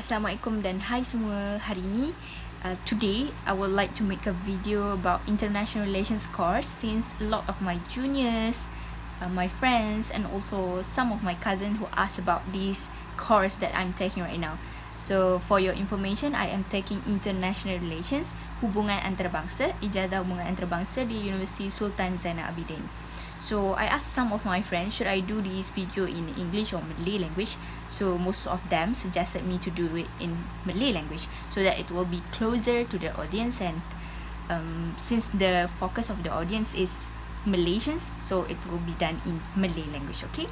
Assalamualaikum dan hai semua. Hari ini today I would like to make a video about international relations course, since a lot of my juniors, my friends and also some of my cousins who asked about this course that I'm taking right now. So for your information, I am taking international relations, hubungan antarabangsa, ijazah hubungan antarabangsa di Universiti Sultan Zainal Abidin. So I asked some of my friends, should I do this video in English or Malay language? So most of them suggested me to do it in Malay language, so that it will be closer to the audience, and since the focus of the audience is Malaysians, so it will be done in Malay language, okay?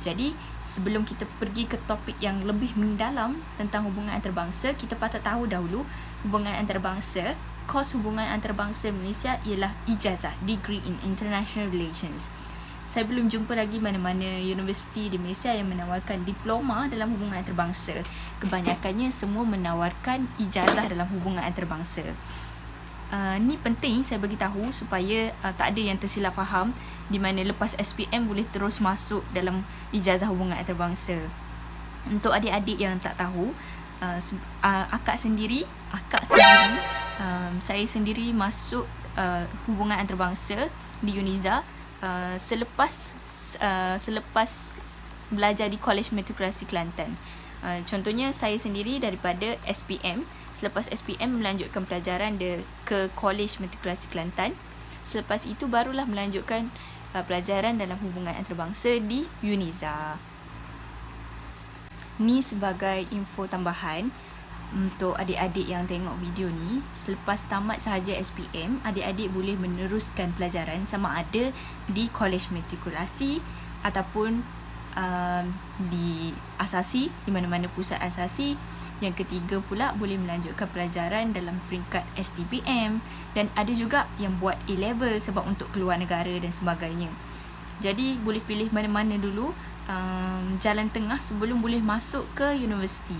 Jadi sebelum kita pergi ke topik yang lebih mendalam tentang hubungan antarabangsa, kita patut tahu dahulu hubungan antarabangsa. Kos hubungan antarabangsa Malaysia ialah ijazah, Degree in International Relations. Saya belum jumpa lagi mana-mana universiti di Malaysia yang menawarkan diploma dalam hubungan antarabangsa. Kebanyakannya semua menawarkan ijazah dalam hubungan antarabangsa. Ni penting saya bagi tahu supaya tak ada yang tersilap faham, di mana lepas SPM boleh terus masuk dalam ijazah hubungan antarabangsa. Untuk adik-adik yang tak tahu, saya sendiri masuk hubungan antarabangsa di UNIZA selepas belajar di College Matrikulasi Kelantan. Contohnya saya sendiri daripada SPM, selepas SPM melanjutkan pelajaran ke College Matrikulasi Kelantan. Selepas itu barulah melanjutkan pelajaran dalam hubungan antarabangsa di UNIZA. Ni sebagai info tambahan untuk adik-adik yang tengok video ni. Selepas tamat sahaja SPM, adik-adik boleh meneruskan pelajaran sama ada di College Matrikulasi ataupun di asasi, di mana-mana pusat asasi. Yang ketiga pula boleh melanjutkan pelajaran dalam peringkat STPM, dan ada juga yang buat A-level sebab untuk keluar negara dan sebagainya. Jadi boleh pilih mana-mana dulu jalan tengah sebelum boleh masuk ke universiti.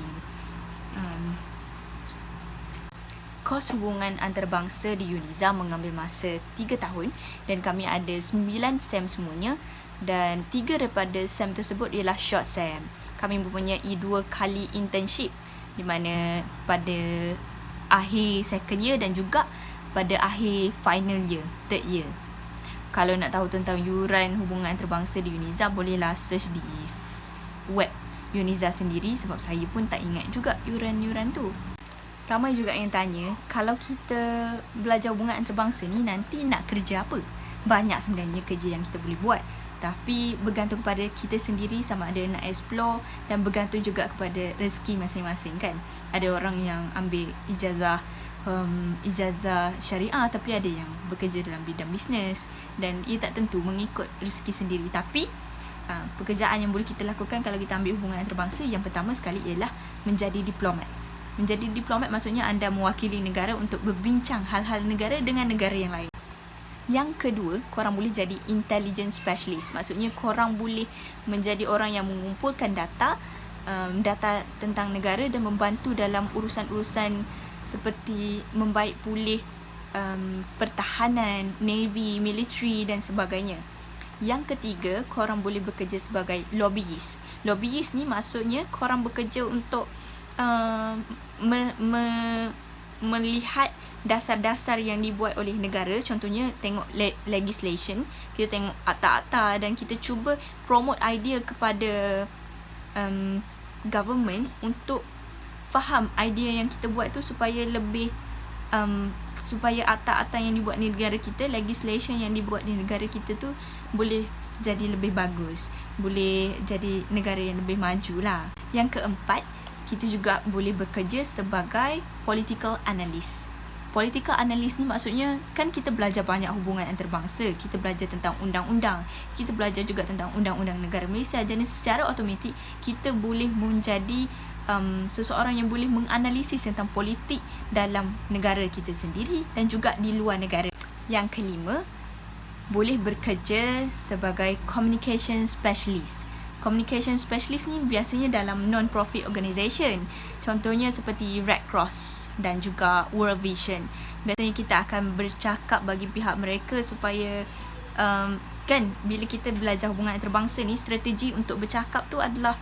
Kos hubungan antarabangsa di UNIZA mengambil masa 3 tahun dan kami ada 9 SEM semuanya, dan 3 daripada SEM tersebut ialah short SEM. Kami mempunyai 2 kali internship, di mana pada akhir second year dan juga pada akhir final year, third year. Kalau nak tahu tentang yuran hubungan antarabangsa di UNIZA, bolehlah search di web UNIZA sendiri, sebab saya pun tak ingat juga yuran-yuran tu. Ramai juga yang tanya, kalau kita belajar hubungan antarabangsa ni nanti nak kerja apa? Banyak sebenarnya kerja yang kita boleh buat, tapi bergantung kepada kita sendiri sama ada nak explore, dan bergantung juga kepada rezeki masing-masing kan. Ada orang yang ambil ijazah syariah, tapi ada yang bekerja dalam bidang bisnes, dan ia tak tentu mengikut rezeki sendiri. Tapi pekerjaan yang boleh kita lakukan kalau kita ambil hubungan antarabangsa, yang pertama sekali ialah menjadi diplomat. Menjadi diplomat maksudnya anda mewakili negara untuk berbincang hal-hal negara dengan negara yang lain. Yang kedua, korang boleh jadi intelligence specialist. Maksudnya korang boleh menjadi orang yang mengumpulkan data tentang negara dan membantu dalam urusan-urusan seperti membaik pulih pertahanan, navy, military dan sebagainya. Yang ketiga, korang boleh bekerja sebagai lobbyist. Lobbyist ni maksudnya korang bekerja untuk melihat dasar-dasar yang dibuat oleh negara. Contohnya tengok legislation, kita tengok akta-akta, dan kita cuba promote idea kepada government untuk faham idea yang kita buat tu supaya lebih supaya akta-akta yang dibuat di negara kita, legislation yang dibuat di negara kita tu boleh jadi lebih bagus, boleh jadi negara yang lebih maju lah. Yang keempat, kita juga boleh bekerja sebagai political analyst. Political analyst ni maksudnya kan kita belajar banyak hubungan antarabangsa, kita belajar tentang undang-undang, kita belajar juga tentang undang-undang negara Malaysia, jadi secara automatik kita boleh menjadi seseorang yang boleh menganalisis tentang politik dalam negara kita sendiri dan juga di luar negara. Yang kelima, boleh bekerja sebagai communication specialist. Communication specialist ni biasanya dalam non-profit organisation. Contohnya seperti Red Cross dan juga World Vision. Biasanya kita akan bercakap bagi pihak mereka supaya kan bila kita belajar hubungan antarabangsa ni, strategi untuk bercakap tu adalah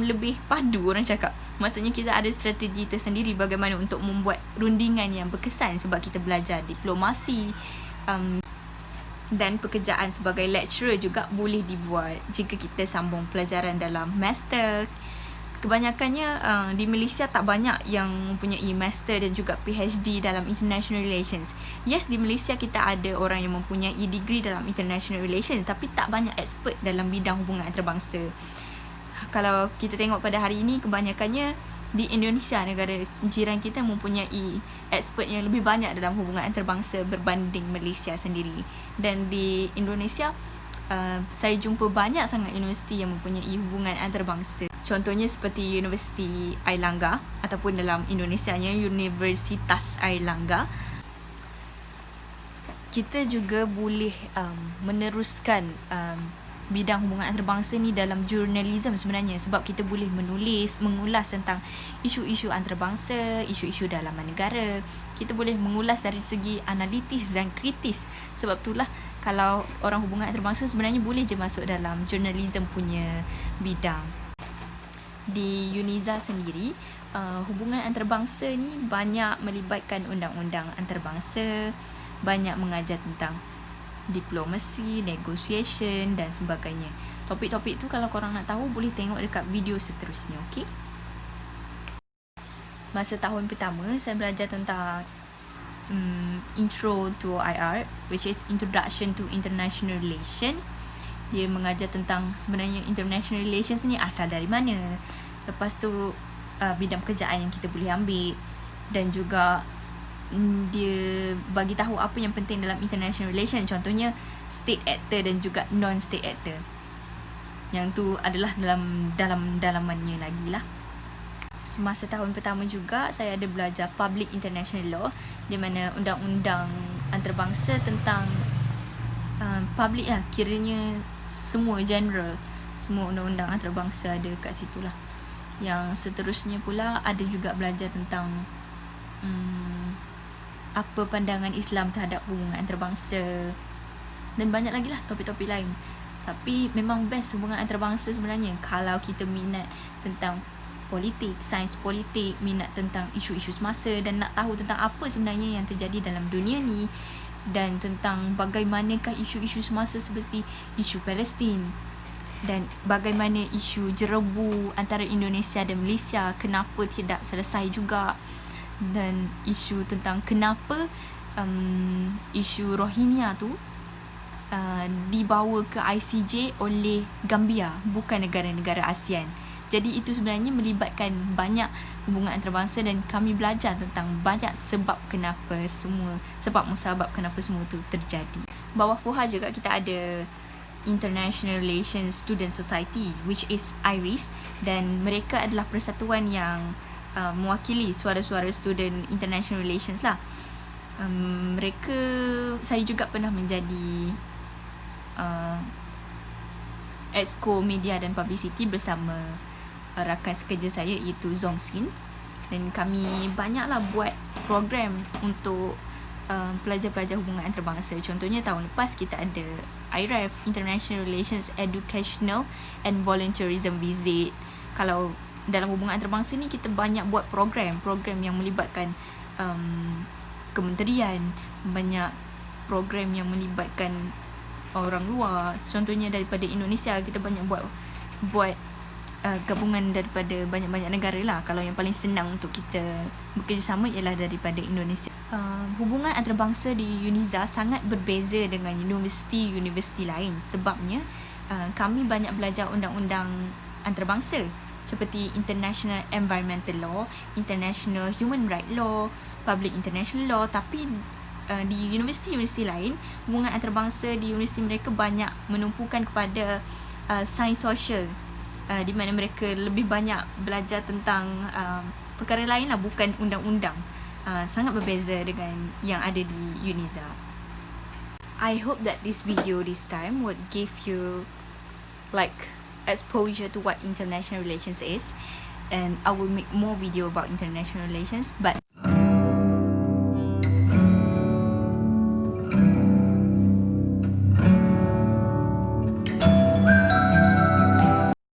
lebih padu, orang cakap. Maksudnya kita ada strategi tersendiri bagaimana untuk membuat rundingan yang berkesan, sebab kita belajar diplomasi, dan pekerjaan sebagai lecturer juga boleh dibuat jika kita sambung pelajaran dalam master. Kebanyakannya di Malaysia tak banyak yang mempunyai master dan juga PhD dalam international relations. Yes, di Malaysia kita ada orang yang mempunyai degree dalam international relations, tapi tak banyak expert dalam bidang hubungan antarabangsa. Kalau kita tengok pada hari ini, kebanyakannya di Indonesia, negara jiran kita, mempunyai expert yang lebih banyak dalam hubungan antarabangsa berbanding Malaysia sendiri. Dan di Indonesia, saya jumpa banyak sangat universiti yang mempunyai hubungan antarabangsa. Contohnya seperti Universiti Airlangga, ataupun dalam Indonesianya Universitas Airlangga. Kita juga boleh meneruskan bidang hubungan antarabangsa ni dalam jurnalism sebenarnya, sebab kita boleh menulis, mengulas tentang isu-isu antarabangsa, isu-isu dalaman negara. Kita boleh mengulas dari segi analitis dan kritis. Sebab itulah kalau orang hubungan antarabangsa sebenarnya boleh je masuk dalam jurnalism punya bidang. Di UNIZA sendiri, hubungan antarabangsa ni banyak melibatkan undang-undang antarabangsa, banyak mengajar tentang diplomasi, negotiation dan sebagainya. Topik-topik tu kalau korang nak tahu, boleh tengok dekat video seterusnya, okey? Masa tahun pertama, saya belajar tentang Intro to IR, which is Introduction to International Relations. Dia mengajar tentang sebenarnya international relations ni asal dari mana. Lepas tu bidang pekerjaan yang kita boleh ambil, dan juga dia bagi tahu apa yang penting dalam international relations. Contohnya state actor dan juga non-state actor. Yang tu adalah dalam dalamannya lagi lah. Semasa tahun pertama juga, saya ada belajar public international law, di mana undang-undang antarabangsa tentang public lah, kiranya semua general, semua undang-undang antarabangsa ada kat situ lah. Yang seterusnya pula ada juga belajar tentang apa pandangan Islam terhadap hubungan antarabangsa, dan banyak lagi lah topik-topik lain. Tapi memang best hubungan antarabangsa sebenarnya kalau kita minat tentang politik, sains politik, minat tentang isu-isu semasa, dan nak tahu tentang apa sebenarnya yang terjadi dalam dunia ni, dan tentang bagaimanakah isu-isu semasa seperti isu Palestin, dan bagaimana isu jerebu antara Indonesia dan Malaysia kenapa tidak selesai juga, dan isu tentang kenapa isu Rohingya tu dibawa ke ICJ oleh Gambia, bukan negara-negara ASEAN. Jadi itu sebenarnya melibatkan banyak hubungan antarabangsa, dan kami belajar tentang banyak sebab kenapa semua, sebab musabab kenapa semua itu terjadi. Bawah FUHA juga kita ada International Relations Student Society, which is IRIS, dan mereka adalah persatuan yang mewakili suara-suara student international relations lah. Mereka, saya juga pernah menjadi Exco Media dan Publicity bersama rakan sekerja saya, iaitu Zong Sin, dan kami banyaklah buat program untuk pelajar-pelajar hubungan antarabangsa. Contohnya tahun lepas kita ada IREF, International Relations Educational and Volunteerism Visit. Kalau dalam hubungan antarabangsa ni kita banyak buat program yang melibatkan kementerian, banyak program yang melibatkan orang luar. Contohnya daripada Indonesia, kita banyak buat gabungan daripada banyak-banyak negara lah. Kalau yang paling senang untuk kita bekerjasama ialah daripada Indonesia. Hubungan antarabangsa di UNIZA sangat berbeza dengan universiti-universiti lain. Sebabnya kami banyak belajar undang-undang antarabangsa seperti International Environmental Law, International Human Rights Law, Public International Law. Tapi di universiti-universiti lain, hubungan antarabangsa di universiti mereka banyak menumpukan kepada sains sosial, di mana mereka lebih banyak belajar tentang perkara lain lah, bukan undang-undang. Sangat berbeza dengan yang ada di UNIZA. I hope that this video this time would give you like exposure to what international relations is, and I will make more video about international relations. But